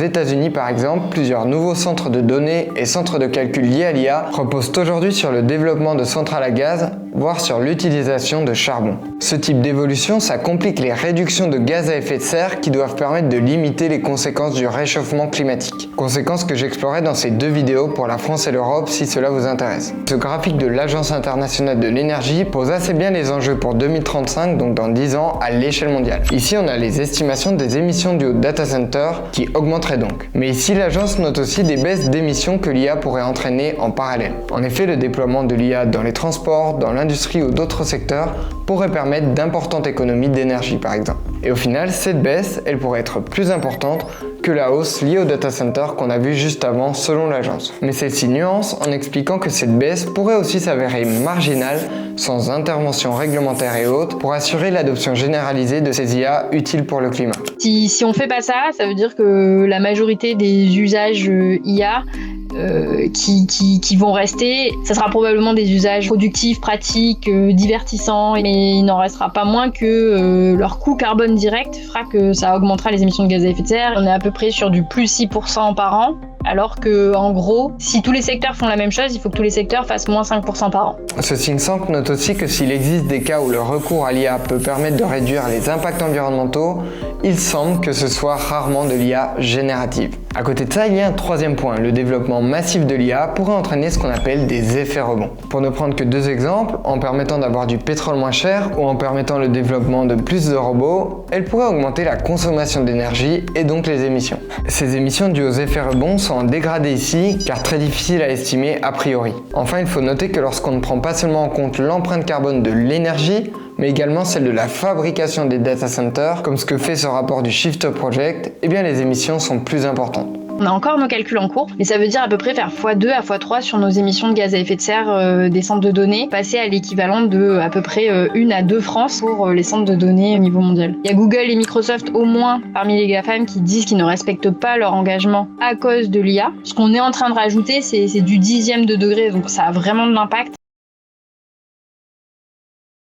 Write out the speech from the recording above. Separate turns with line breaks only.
États-Unis par exemple, plusieurs nouveaux centres de données et centres de calcul liés à l'IA reposent aujourd'hui sur le développement de centrales à gaz, voire sur l'utilisation de charbon. Ce type d'évolution, ça complique les réductions de gaz à effet de serre qui doivent permettre de limiter les conséquences du réchauffement climatique. Conséquences que j'explorerai dans ces 2 vidéos pour la France et l'Europe si cela vous intéresse. Ce graphique de l'Agence internationale de l'énergie pose assez bien les enjeux pour 2035, donc dans 10 ans, à l'échelle mondiale. Ici, on a les estimations des émissions dues aux data centers qui augmenteraient donc. Mais ici, l'agence note aussi des baisses d'émissions que l'IA pourrait entraîner en parallèle. En effet, le déploiement de l'IA dans les transports, dans l'industrie ou d'autres secteurs pourrait permettre d'importantes économies d'énergie par exemple. Et au final, cette baisse, elle pourrait être plus importante que la hausse liée au data center qu'on a vu juste avant selon l'agence. Mais celle-ci nuance en expliquant que cette baisse pourrait aussi s'avérer marginale sans intervention réglementaire et autres pour assurer l'adoption généralisée de ces IA utiles pour le climat.
Si on fait pas ça, ça veut dire que la majorité des usages IA qui vont rester, ça sera probablement des usages productifs, pratiques, divertissants, mais il n'en restera pas moins que leur coût carbone direct fera que ça augmentera les émissions de gaz à effet de serre. On est à peu près sur du plus 6% par an, alors que en gros, si tous les secteurs font la même chose, il faut que tous les secteurs fassent moins 5% par an.
Ce think tank note aussi que s'il existe des cas où le recours à l'IA peut permettre de réduire les impacts environnementaux, il semble que ce soit rarement de l'IA générative. À côté de ça, il y a un troisième point, le développement massif de l'IA pourrait entraîner ce qu'on appelle des effets rebonds. Pour ne prendre que 2 exemples, en permettant d'avoir du pétrole moins cher ou en permettant le développement de plus de robots, elle pourrait augmenter la consommation d'énergie et donc les émissions. Ces émissions dues aux effets rebonds sont en dégradé ici, car très difficiles à estimer a priori. Enfin, il faut noter que lorsqu'on ne prend pas seulement en compte l'empreinte carbone de l'énergie, mais également celle de la fabrication des data centers, comme ce que fait ce rapport du Shift Project, eh bien les émissions sont plus importantes.
On a encore nos calculs en cours, mais ça veut dire à peu près faire x2 à x3 sur nos émissions de gaz à effet de serre des centres de données, passer à l'équivalent de à peu près 1 à 2 France pour les centres de données au niveau mondial. Il y a Google et Microsoft au moins parmi les GAFAM qui disent qu'ils ne respectent pas leur engagement à cause de l'IA. Ce qu'on est en train de rajouter, c'est du 10e de degré, donc ça a vraiment de l'impact.